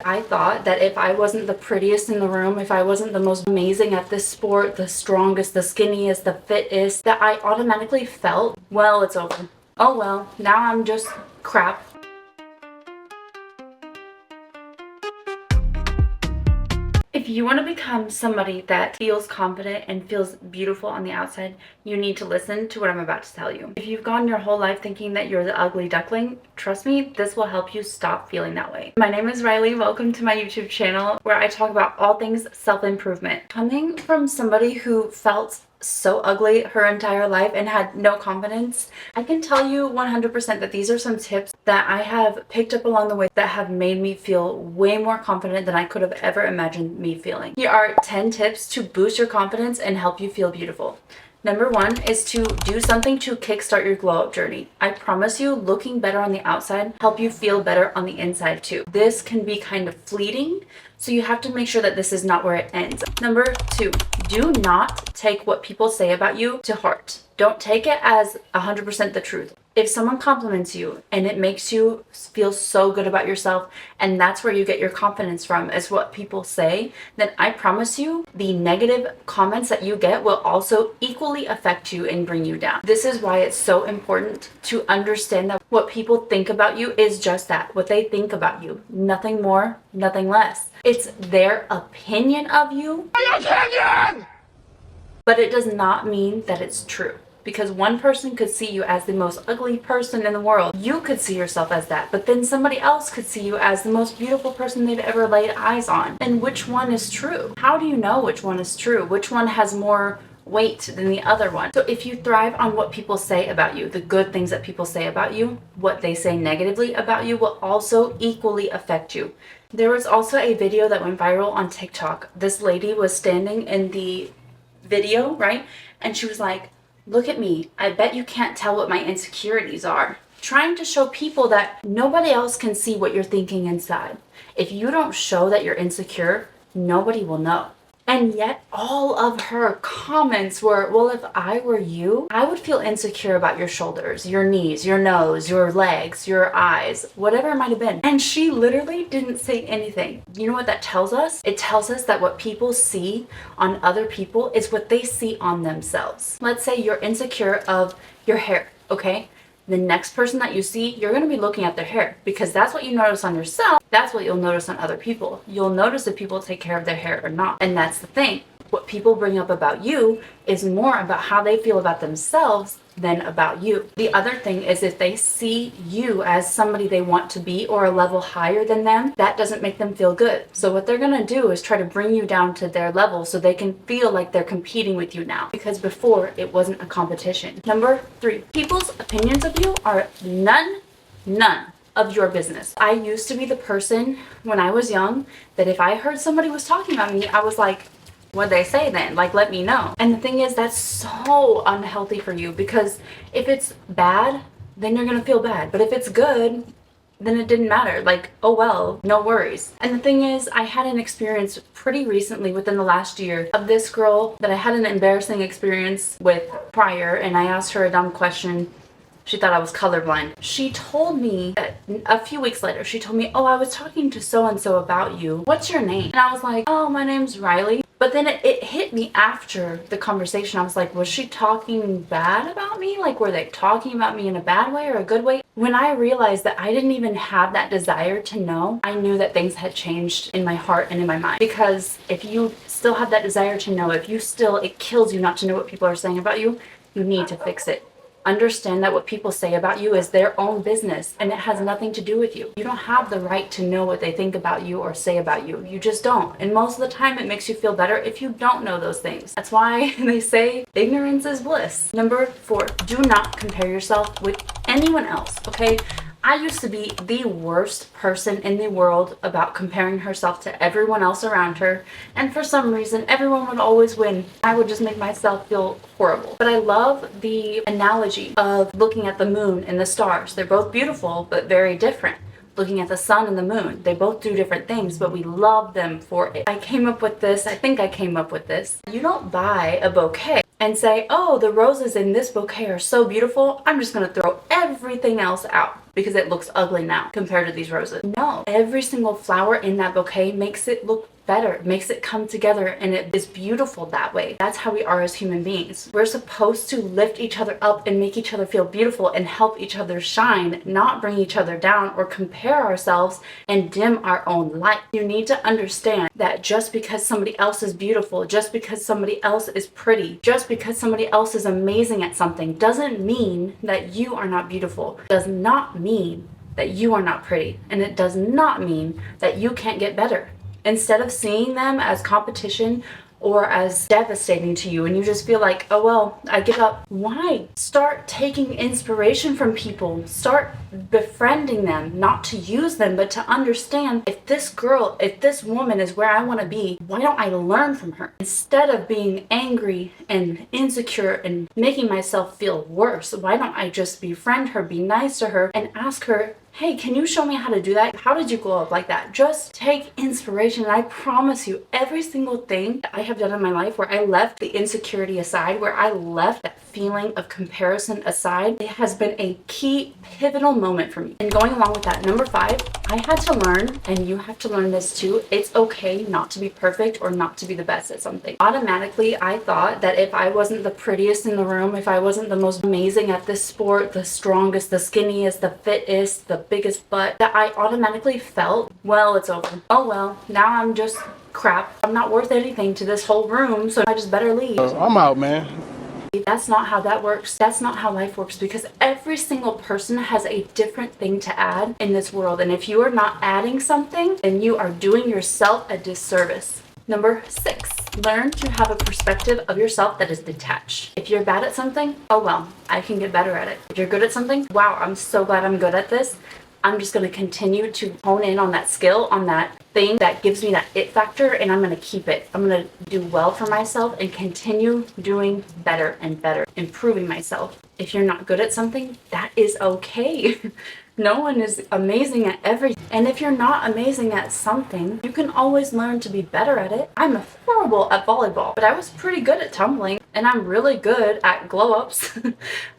I thought that if I wasn't the prettiest in the room, if I wasn't the most amazing at this sport, the strongest, the skinniest, the fittest, that I automatically felt, well, it's over. Oh well, now I'm just crap. If you want to become somebody that feels confident and feels beautiful on the outside, you need to listen to what I'm about to tell you. If you've gone your whole life thinking that you're the ugly duckling, trust me, this will help you stop feeling that way. My name is Rylee. Welcome to my YouTube channel where I talk about all things self-improvement. Coming from somebody who felt so ugly her entire life and had no confidence, I can tell you 100% that these are some tips that I have picked up along the way that have made me feel way more confident than I could have ever imagined me feeling. Here are 10 tips to boost your confidence and help you feel beautiful. Number 1 is to do something to kickstart your glow up journey. I promise you, looking better on the outside help you feel better on the inside too. This can be kind of fleeting, so you have to make sure that this is not where it ends. Number 2, do not take what people say about you to heart. Don't take it as 100% the truth. If someone compliments you and it makes you feel so good about yourself, and that's where you get your confidence from, is what people say, then I promise you the negative comments that you get will also equally affect you and bring you down. This is why it's so important to understand that what people think about you is just that, what they think about you. Nothing more, nothing less. It's their opinion of you. An opinion! But it does not mean that it's true. Because one person could see you as the most ugly person in the world. You could see yourself as that, but then somebody else could see you as the most beautiful person they've ever laid eyes on. And which one is true? How do you know which one is true? Which one has more weight than the other one? So if you thrive on what people say about you, the good things that people say about you, what they say negatively about you will also equally affect you. There was also a video that went viral on TikTok. This lady was standing in the video, right? And she was like, "Look at me. I bet you can't tell what my insecurities are." Trying to show people that nobody else can see what you're thinking inside. If you don't show that you're insecure, nobody will know. And yet all of her comments were, well, if I were you, I would feel insecure about your shoulders, your knees, your nose, your legs, your eyes, whatever it might have been. And she literally didn't say anything. You know what that tells us? It tells us that what people see on other people is what they see on themselves. Let's say you're insecure of your hair, okay? The next person that you see, you're going to be looking at their hair because that's what you notice on yourself. That's what you'll notice on other people. You'll notice if people take care of their hair or not. And that's the thing. What people bring up about you is more about how they feel about themselves than about you. The other thing is if they see you as somebody they want to be or a level higher than them, that doesn't make them feel good. So what they're gonna do is try to bring you down to their level so they can feel like they're competing with you now, because before it wasn't a competition. Number 3, people's opinions of you are none of your business. I used to be the person when I was young that if I heard somebody was talking about me, I was like, what'd they say then? Like, let me know. And the thing is, that's so unhealthy for you, because if it's bad, then you're gonna feel bad. But if it's good, then it didn't matter. Like, oh well, no worries. And the thing is, I had an experience pretty recently within the last year of this girl that I had an embarrassing experience with prior, and I asked her a dumb question. She thought I was colorblind. She told me that a few weeks later, she told me, oh, I was talking to so-and-so about you. What's your name? And I was like, oh, my name's Rylee. But then it hit me after the conversation. I was like, was she talking bad about me? Like, were they talking about me in a bad way or a good way? When I realized that I didn't even have that desire to know, I knew that things had changed in my heart and in my mind. Because if you still have that desire to know, it kills you not to know what people are saying about you, you need to fix it. Understand that what people say about you is their own business and it has nothing to do with you. You don't have the right to know what they think about you or say about you. You just don't. And most of the time it makes you feel better if you don't know those things. That's why they say ignorance is bliss. Number 4, do not compare yourself with anyone else, okay? I used to be the worst person in the world about comparing herself to everyone else around her, and for some reason everyone would always win. I would just make myself feel horrible. But I love the analogy of looking at the moon and the stars. They're both beautiful but very different. Looking at the sun and the moon, they both do different things, but we love them for it. I think I came up with this. You don't buy a bouquet and say, oh, the roses in this bouquet are so beautiful, I'm just gonna throw everything else out because it looks ugly now compared to these roses. No, every single flower in that bouquet makes it look better, makes it come together, and it is beautiful that way. That's how we are as human beings. We're supposed to lift each other up and make each other feel beautiful and help each other shine, not bring each other down or compare ourselves and dim our own light. You need to understand that just because somebody else is beautiful, just because somebody else is pretty, just because somebody else is amazing at something doesn't mean that you are not beautiful. Does not mean that you are not pretty, and it does not mean that you can't get better. Instead of seeing them as competition or as devastating to you and you just feel like, oh well, I give up. Why? Start taking inspiration from people. Start befriending them, not to use them, but to understand, if this girl, if this woman is where I want to be, why don't I learn from her? Instead of being angry and insecure and making myself feel worse, why don't I just befriend her, be nice to her, and ask her, hey, can you show me how to do that? How did you glow up like that? Just take inspiration, and I promise you, every single thing that I have done in my life where I left the insecurity aside, where I left that feeling of comparison aside, it has been a key pivotal moment for me. And going along with that, number 5, I had to learn, and you have to learn this too, it's okay not to be perfect or not to be the best at something. Automatically, I thought that if I wasn't the prettiest in the room, if I wasn't the most amazing at this sport, the strongest, the skinniest, the fittest, the biggest butt, that I automatically felt, well, it's over. Oh well, now I'm just crap. I'm not worth anything to this whole room, so I just better leave. I'm out, man. That's not how that works. That's not how life works, because every single person has a different thing to add in this world. And if you are not adding something, then you are doing yourself a disservice. Number 6, learn to have a perspective of yourself that is detached. If you're bad at something, oh well, I can get better at it. If you're good at something, wow, I'm so glad I'm good at this. I'm just going to continue to hone in on that skill, on that thing that gives me that it factor, and I'm going to keep it. I'm going to do well for myself and continue doing better and better, improving myself. If you're not good at something, that is okay. No one is amazing at everything. And if you're not amazing at something, you can always learn to be better at it. I'm horrible at volleyball, but I was pretty good at tumbling, and I'm really good at glow-ups.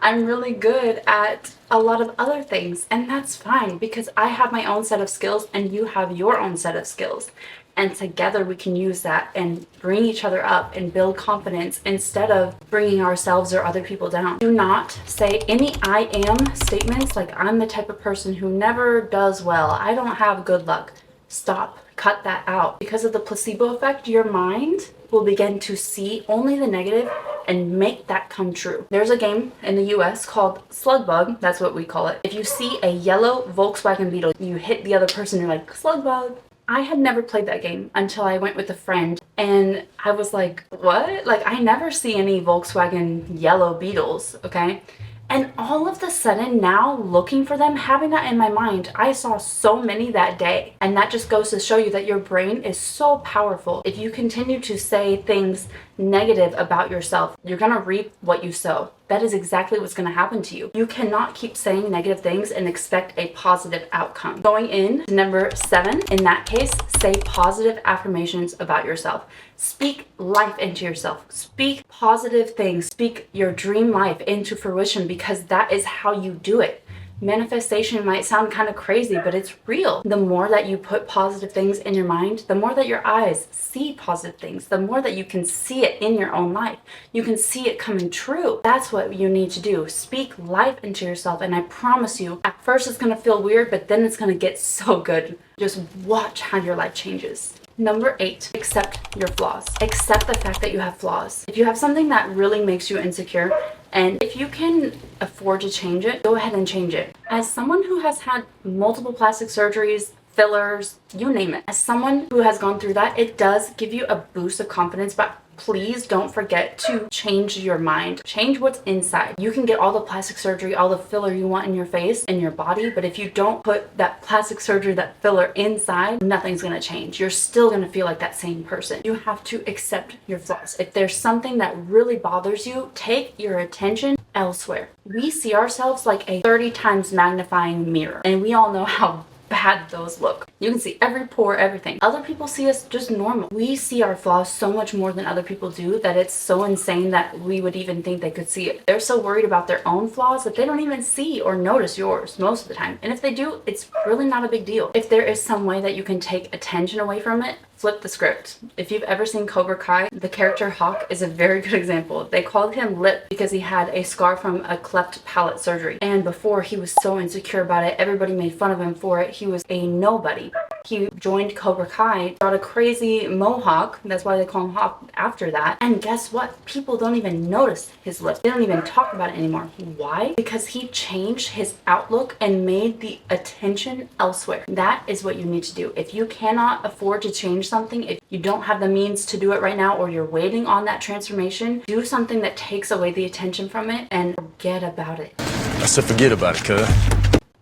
I'm really good at a lot of other things, and that's fine because I have my own set of skills and you have your own set of skills. And together we can use that and bring each other up and build confidence instead of bringing ourselves or other people down. Do not say any I am statements like I'm the type of person who never does well. I don't have good luck. Stop. Cut that out. Because of the placebo effect, your mind will begin to see only the negative and make that come true. There's a game in the US called Slug Bug. That's what we call it. If you see a yellow Volkswagen Beetle, you hit the other person, you're like, Slug Bug. I had never played that game until I went with a friend, and I was like, what? Like, I never see any Volkswagen yellow Beetles, okay? And all of a sudden now, looking for them, having that in my mind, I saw so many that day. And that just goes to show you that your brain is so powerful. If you continue to say things negative about yourself, you're gonna reap what you sow. That is exactly what's gonna happen to you. You cannot keep saying negative things and expect a positive outcome. Going in to number 7, in that case, say positive affirmations about yourself. Speak life into yourself. Speak positive things. Speak your dream life into fruition, because that is how you do it. Manifestation might sound kind of crazy, but it's real. The more that you put positive things in your mind, the more that your eyes see positive things, the more that you can see it in your own life. You can see it coming true. That's what you need to do. Speak life into yourself, and I promise you, at first it's going to feel weird, but then it's going to get so good. Just watch how your life changes. Number 8, accept your flaws. Accept the fact that you have flaws. If you have something that really makes you insecure, and if you can afford to change it, go ahead and change it. As someone who has had multiple plastic surgeries, fillers, you name it, as someone who has gone through that, it does give you a boost of confidence, but please don't forget to change your mind. Change what's inside. You can get all the plastic surgery, all the filler you want in your face, in your body, but if you don't put that plastic surgery, that filler inside, nothing's gonna change. You're still gonna feel like that same person. You have to accept your flaws. If there's something that really bothers you, take your attention elsewhere. We see ourselves like a 30 times magnifying mirror, and we all know how bad those look. You can see every pore, everything. Other people see us just normal. We see our flaws so much more than other people do that it's so insane that we would even think they could see it. They're so worried about their own flaws that they don't even see or notice yours most of the time. And if they do, it's really not a big deal. If there is some way that you can take attention away from it, flip the script. If you've ever seen Cobra Kai, the character Hawk is a very good example. They called him Lip because he had a scar from a cleft palate surgery. And before, he was so insecure about it. Everybody made fun of him for it. He was a nobody. He joined Cobra Kai, got a crazy mohawk. That's why they call him Hawk after that. And guess what? People don't even notice his lip. They don't even talk about it anymore. Why? Because he changed his outlook and made the attention elsewhere. That is what you need to do. If you cannot afford to change something, if you don't have the means to do it right now, or you're waiting on that transformation, do something that takes away the attention from it and forget about it. I said forget about it, cuz.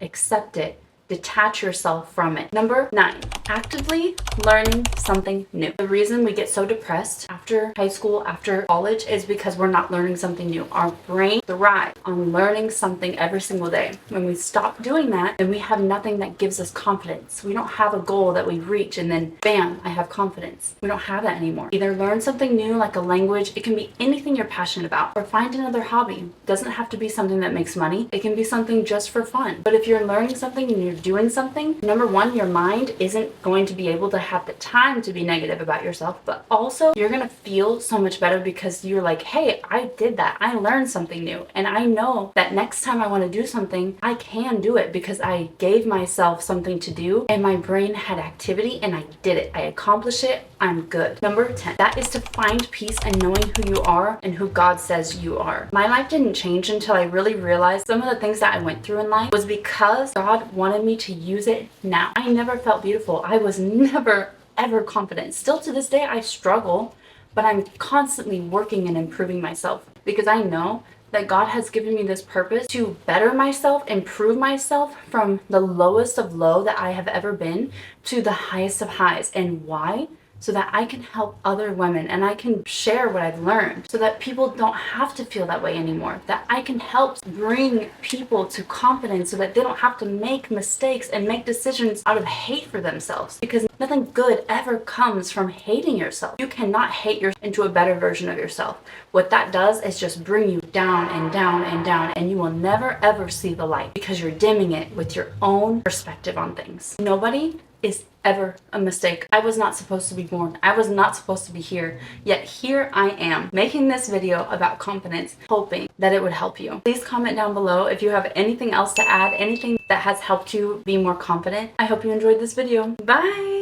Accept it. Detach yourself from it. Number 9, actively learning something new. The reason we get so depressed after high school, after college, is because we're not learning something new. Our brain thrives on learning something every single day. When we stop doing that, then we have nothing that gives us confidence. We don't have a goal that we reach and then bam, I have confidence. We don't have that anymore. Either learn something new, like a language. It can be anything you're passionate about, or find another hobby. It doesn't have to be something that makes money. It can be something just for fun. But if you're learning something and you're doing something, number 1, your mind isn't going to be able to have the time to be negative about yourself, but also you're going to feel so much better because you're like, hey, I did that. I learned something new. And I know that next time I want to do something, I can do it because I gave myself something to do and my brain had activity and I did it. I accomplished it. I'm good. Number 10, that is to find peace in knowing who you are and who God says you are. My life didn't change until I really realized some of the things that I went through in life was because God wanted me to use it now. I never felt beautiful. I was never ever confident. Still to this day, I struggle, but I'm constantly working and improving myself because I know that God has given me this purpose to better myself, improve myself from the lowest of low that I have ever been to the highest of highs. And why? So that I can help other women and I can share what I've learned so that people don't have to feel that way anymore. That I can help bring people to confidence so that they don't have to make mistakes and make decisions out of hate for themselves. Because nothing good ever comes from hating yourself. You cannot hate yourself into a better version of yourself. What that does is just bring you down and down and down, and you will never ever see the light because you're dimming it with your own perspective on things. Nobody is ever a mistake. I was not supposed to be born. I was not supposed to be here. Yet here I am making this video about confidence, hoping that it would help you. Please comment down below if you have anything else to add, anything that has helped you be more confident. I hope you enjoyed this video. Bye!